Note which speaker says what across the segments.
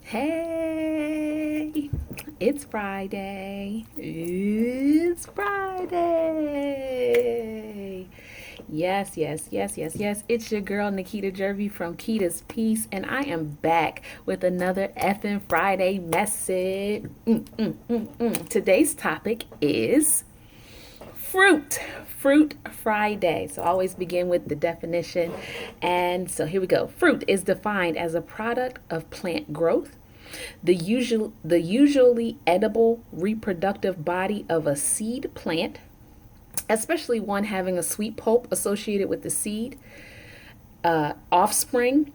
Speaker 1: Hey, it's Friday. It's Friday. Yes, yes, yes, yes, yes. It's your girl, Nikita Jervy from Kita's Peace, and I am back with another effing Friday message. Today's topic is fruit. Fruit Friday. So I always begin with the definition. And so here we go. Fruit is defined as a product of plant growth, the usually edible reproductive body of a seed plant, especially one having a sweet pulp associated with the seed, offspring,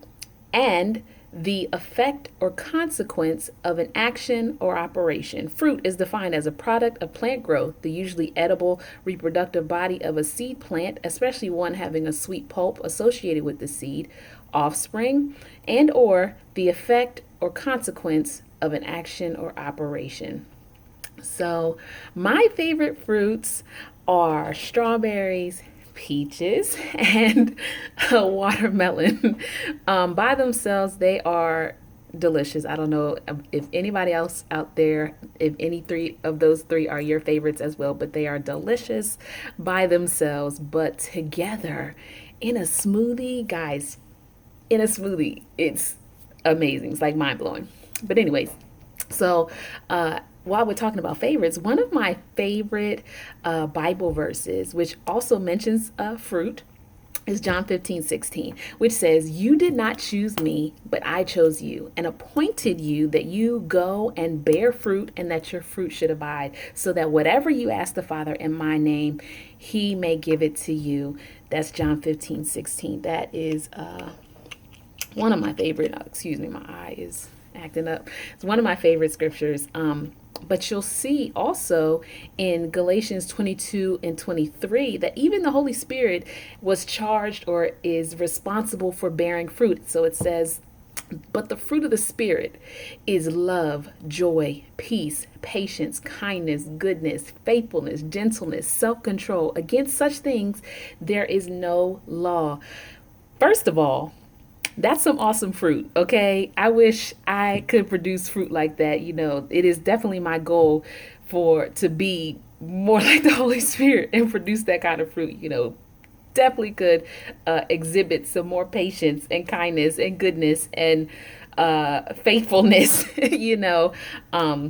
Speaker 1: and the effect or consequence of an action or operation. Fruit is defined as a product of plant growth, the usually edible reproductive body of a seed plant, especially one having a sweet pulp associated with the seed, offspring, and or the effect or consequence of an action or operation. So, my favorite fruits are strawberries, peaches, and watermelon. By themselves, they are delicious. I don't know if anybody else out there, if any three of those three are your favorites as well, but they are delicious by themselves. But together in a smoothie, guys, in a smoothie, it's amazing. It's like mind blowing. But, anyways, so, while we're talking about favorites, one of my favorite Bible verses, which also mentions fruit, is John 15:16, which says, "You did not choose me, but I chose you and appointed you that you go and bear fruit and that your fruit should abide, so that whatever you ask the Father in my name, he may give it to you." That's John 15:16. That is one of my favorite, excuse me, my eye is acting up. It's one of my favorite scriptures. But you'll see also in Galatians 22 and 23 that even the Holy Spirit was charged or is responsible for bearing fruit. So it says, "But the fruit of the Spirit is love, joy, peace, patience, kindness, goodness, faithfulness, gentleness, self control. Against such things there is no law." First of all, that's some awesome fruit, okay? I wish I could produce fruit like that. It is definitely my goal for to be more like the Holy Spirit and produce that kind of fruit. Definitely could exhibit some more patience and kindness and goodness and faithfulness.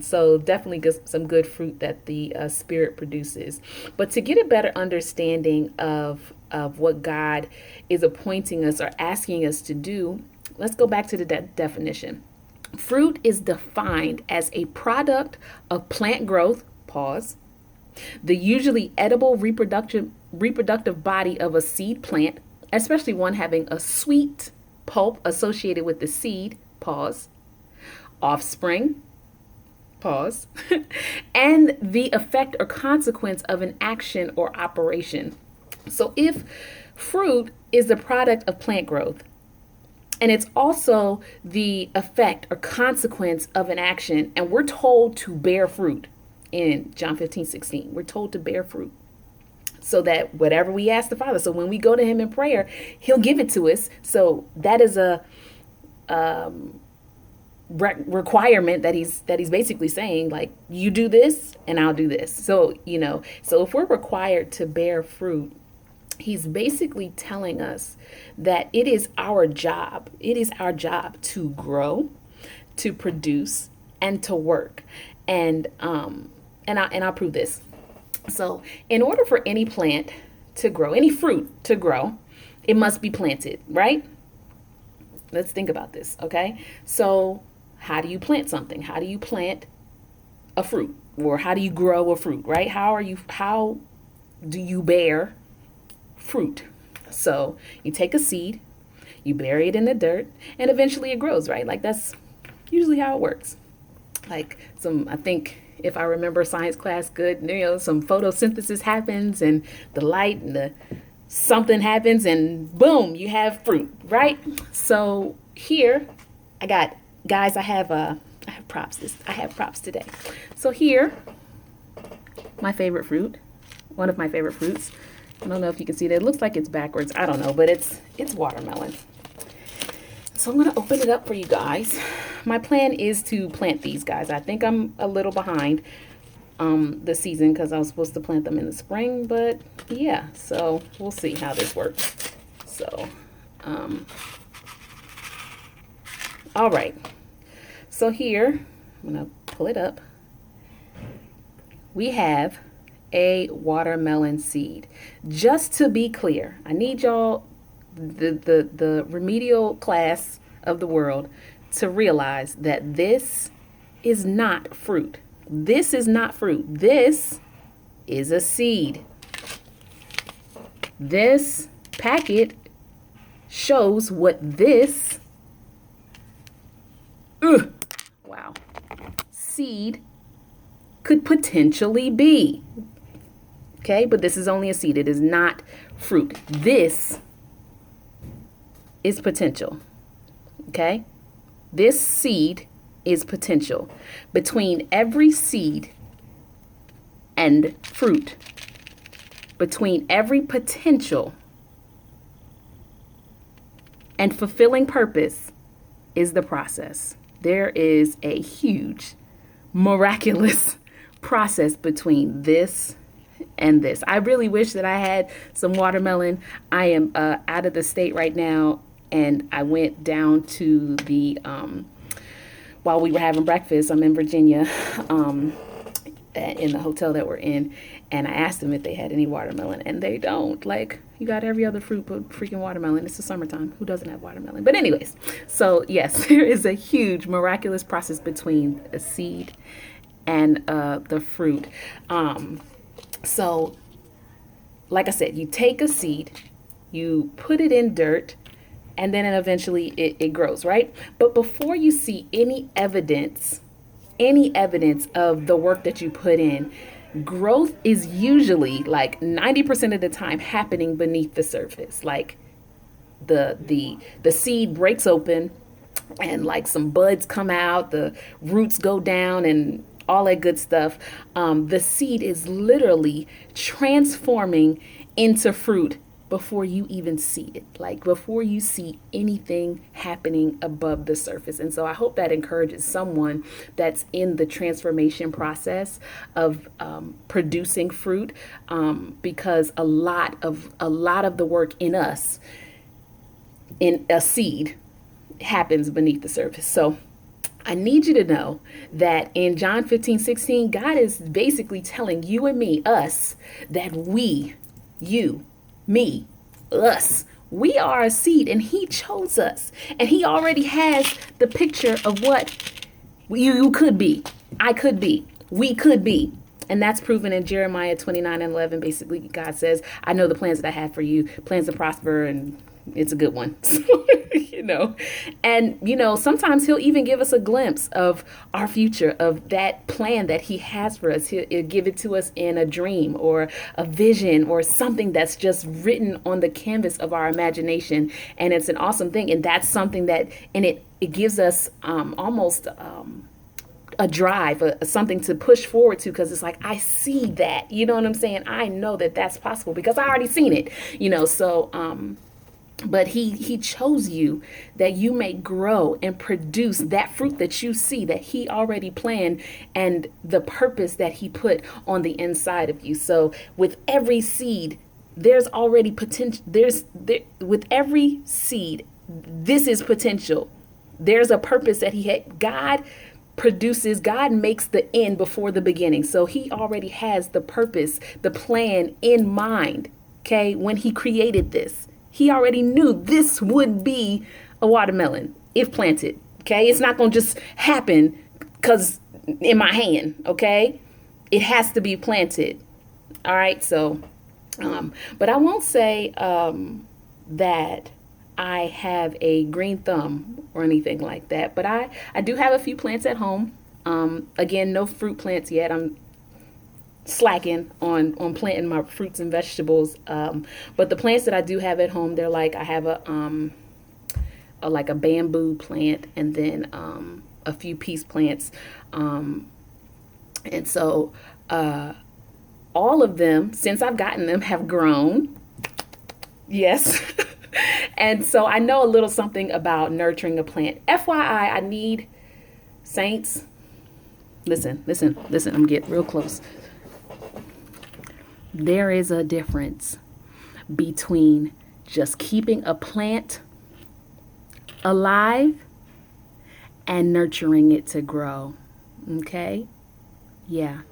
Speaker 1: So definitely some good fruit that the Spirit produces. But to get a better understanding of what God is appointing us or asking us to do, let's go back to the definition. Fruit is defined as a product of plant growth, pause, the usually edible reproductive body of a seed plant, especially one having a sweet pulp associated with the seed, pause, offspring, pause, and the effect or consequence of an action or operation. So if fruit is the product of plant growth, and it's also the effect or consequence of an action, and we're told to bear fruit in John 15:16. We're told to bear fruit so that whatever we ask the Father, so when we go to him in prayer, he'll give it to us. So that is a requirement that he's basically saying, like, you do this and I'll do this. So if we're required to bear fruit, he's basically telling us that it is our job to grow, to produce, and to work. And I'll prove this. So in order for any plant to grow, any fruit to grow, it must be planted, right? Let's think about this, okay? So how do you plant something? How do you plant a fruit? Or how do you grow a fruit, right? How do you bear fruit? So you take a seed, you bury it in the dirt, and eventually it grows, right? Like, that's usually how it works. Like, I think if I remember science class good, some photosynthesis happens and the light and the something happens and boom, you have fruit, right? So here I got, guys, I have props. I have props today. So here, my favorite fruit, one of my favorite fruits. I don't know if you can see that. It looks like it's backwards. I don't know, but it's watermelon. So I'm going to open it up for you guys. My plan is to plant these guys. I think I'm a little behind the season because I was supposed to plant them in the spring, but yeah, so we'll see how this works. So, all right. So here, I'm going to pull it up. We have a watermelon seed. Just to be clear, I need y'all, the remedial class of the world, to realize that this is not fruit. This is not fruit. This is a seed. This packet shows what this wow, seed could potentially be. Okay, but this is only a seed. It is not fruit. This is potential. Okay, this seed is potential. Between every seed and fruit, between every potential and fulfilling purpose is the process. There is a huge, miraculous process between this and this. I really wish that I had some watermelon. I am out of the state right now, and I went down to the while we were having breakfast. I'm in Virginia, in the hotel that we're in, and I asked them if they had any watermelon, and they don't. Like, you got every other fruit but freaking watermelon. It's the summertime. Who doesn't have watermelon? But anyways, so yes, there is a huge miraculous process between a seed and the fruit. So like I said, you take a seed, you put it in dirt, and then eventually it grows, right? But before you see any evidence of the work that you put in, growth is usually like 90% of the time happening beneath the surface. Like the seed breaks open and like some buds come out, the roots go down and all that good stuff. The seed is literally transforming into fruit before you even see it, like before you see anything happening above the surface. And so I hope that encourages someone that's in the transformation process of producing fruit, because a lot of the work in us, in a seed, happens beneath the surface. So I need you to know that in John 15:16, God is basically telling you and me, us, that we, you, me, us, we are a seed, and he chose us, and he already has the picture of what you could be, I could be, we could be. And that's proven in Jeremiah 29:11. Basically, God says, I know the plans that I have for you, plans to prosper, and it's a good one. And sometimes he'll even give us a glimpse of our future, of that plan that he has for us. He'll give it to us in a dream or a vision or something that's just written on the canvas of our imagination. And it's an awesome thing. And that's something that, and it gives us almost a drive, something to push forward to, because it's like, I see that, you know what I'm saying? I know that that's possible because I already seen it, but he chose you that you may grow and produce that fruit that you see that he already planned, and the purpose that he put on the inside of you. So with every seed, there's already potential. With every seed, this is potential. There's a purpose that he had. God makes the end before the beginning. So he already has the purpose, the plan in mind. Okay. When he created this, he already knew this would be a watermelon if planted. Okay. It's not going to just happen because in my hand. Okay. It has to be planted. All right. So, but I won't say, that I have a green thumb or anything like that, but I do have a few plants at home. Again, no fruit plants yet. I'm slacking on planting my fruits and vegetables. But the plants that I do have at home, they're like, I have like a bamboo plant, and then a few peace plants. And so all of them, since I've gotten them, have grown. Yes. And so I know a little something about nurturing a plant. FYI, I need saints. Listen. I'm getting real close. There is a difference between just keeping a plant alive and nurturing it to grow. Okay? Yeah,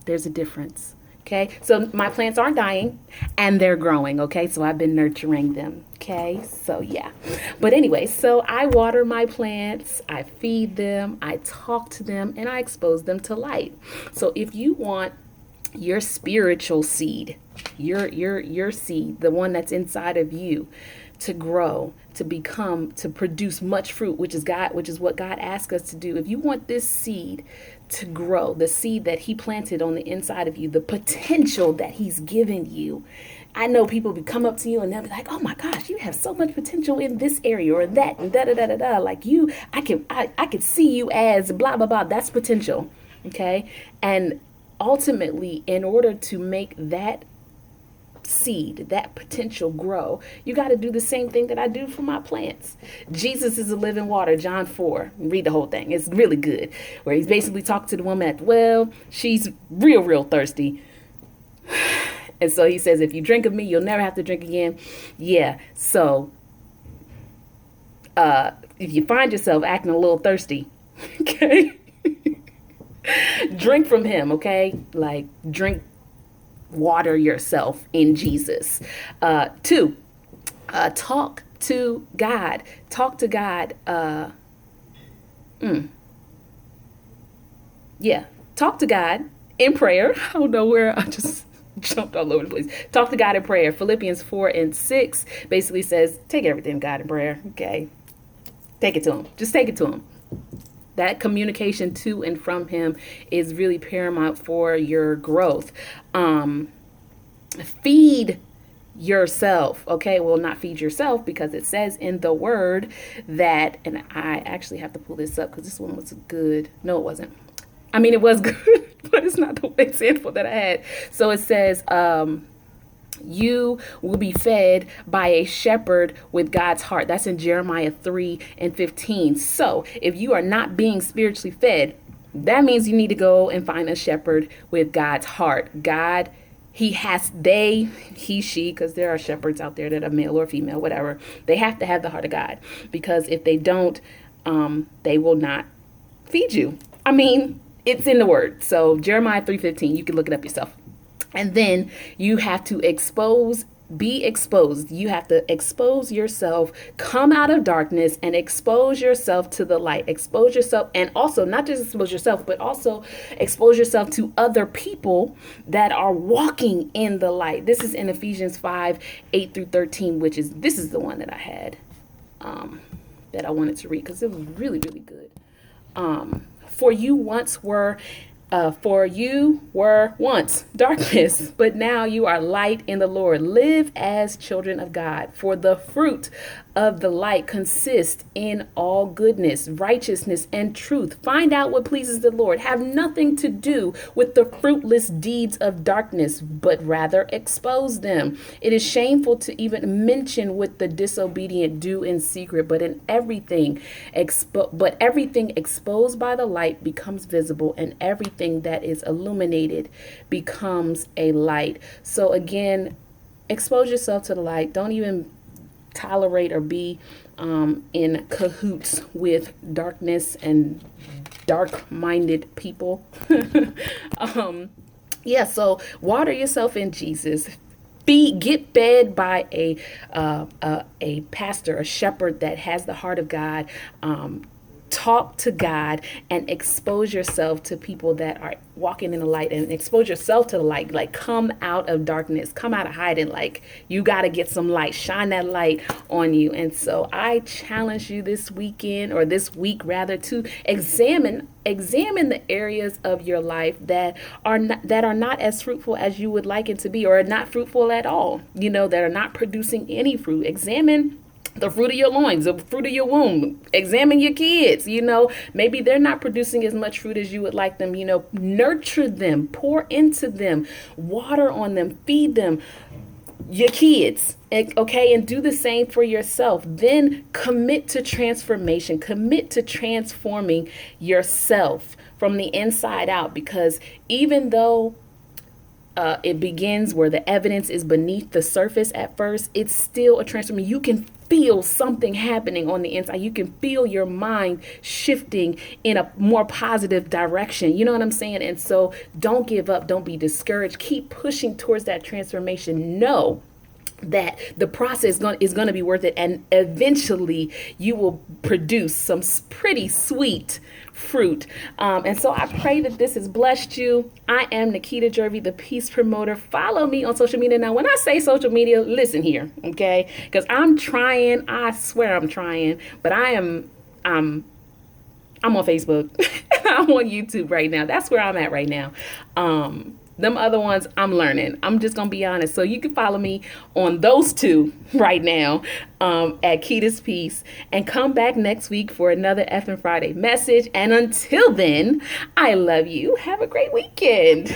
Speaker 1: there's a difference. Okay, so my plants aren't dying and they're growing. Okay, so I've been nurturing them. Okay, so yeah. But anyway, so I water my plants, I feed them, I talk to them, and I expose them to light. So if you want your spiritual seed, your seed, the one that's inside of you, to grow, to become, to produce much fruit, which is what God asked us to do. If you want this seed to grow, the seed that he planted on the inside of you, the potential that he's given you. I know people will come up to you and they'll be like, "Oh my gosh, you have so much potential in this area or that and da da da da da. Like you, I could see you as blah blah blah." That's potential, okay? And ultimately, in order to make that seed, that potential grow, you got to do the same thing that I do for my plants. Jesus is a living water, John 4. Read the whole thing. It's really good. Where he's basically talking to the woman at the well. She's real thirsty. And so he says, if you drink of me, you'll never have to drink again. Yeah. So if you find yourself acting a little thirsty, okay, drink from him, okay? Like drink water yourself in Jesus. 2, talk to God. Talk to God. Yeah, talk to God in prayer. I don't know where I just jumped all over the place. Talk to God in prayer. Philippians 4:6 basically says, take everything to God in prayer. Okay, take it to him. Just take it to him. That communication to and from him is really paramount for your growth. Feed yourself. Okay, well, not feed yourself, because it says in the word that, and I actually have to pull this up because this one was good. No, it wasn't. I mean, it was good, but it's not the example that I had. So it says, you will be fed by a shepherd with God's heart. That's in Jeremiah 3:15. So if you are not being spiritually fed, that means you need to go and find a shepherd with God's heart. God, he, she, because there are shepherds out there that are male or female, whatever. They have to have the heart of God, because if they don't, they will not feed you. I mean, it's in the word. So Jeremiah 3:15, you can look it up yourself. And then you have to be exposed. You have to expose yourself, come out of darkness and expose yourself to the light. Expose yourself, and also not just expose yourself, but also expose yourself to other people that are walking in the light. This is in Ephesians 5:8-13, this is the one that I had, that I wanted to read because it was really, really good. For you were once darkness, but now you are light in the Lord. Live as children of God. For the fruit of the light consists in all goodness, righteousness, and truth. Find out what pleases the Lord. Have nothing to do with the fruitless deeds of darkness, but rather expose them. It is shameful to even mention what the disobedient do in secret, but everything exposed by the light becomes visible, and everything that is illuminated becomes a light. So again, expose yourself to the light. Don't even tolerate or be in cahoots with darkness and dark-minded people. So water yourself in Jesus. Get fed by a pastor, a shepherd that has the heart of God. Talk to God and expose yourself to people that are walking in the light, and expose yourself to the light. Like, come out of darkness, come out of hiding. Like, you got to get some light, shine that light on you. And so I challenge you this week rather, to examine the areas of your life that are not as fruitful as you would like it to be, or are not fruitful at all, that are not producing any fruit. Examine the fruit of your loins, the fruit of your womb. Examine your kids. Maybe they're not producing as much fruit as you would like them. Nurture them, pour into them, water on them, feed them. Your kids, Okay, and do the same for yourself. Then commit to transformation, commit to transforming yourself from the inside out, because even though it begins where the evidence is beneath the surface at first, it's still a transformation. You can feel something happening on the inside. You can feel your mind shifting in a more positive direction. You know what I'm saying? And so don't give up. Don't be discouraged. Keep pushing towards that transformation. Know that the process is going to be worth it, and eventually you will produce some pretty sweet fruit. And so I pray that this has blessed you. I am Nikita Jervey, the Peace Promoter. Follow me on social media. Now, when I say social media, listen here, okay? Because I'm trying. I swear I'm trying, but I'm on Facebook. I'm on YouTube right now. That's where I'm at right now. Them other ones, I'm learning. I'm just going to be honest. So you can follow me on those two right now at Kita's Peace. And come back next week for another Effin' Friday message. And until then, I love you. Have a great weekend.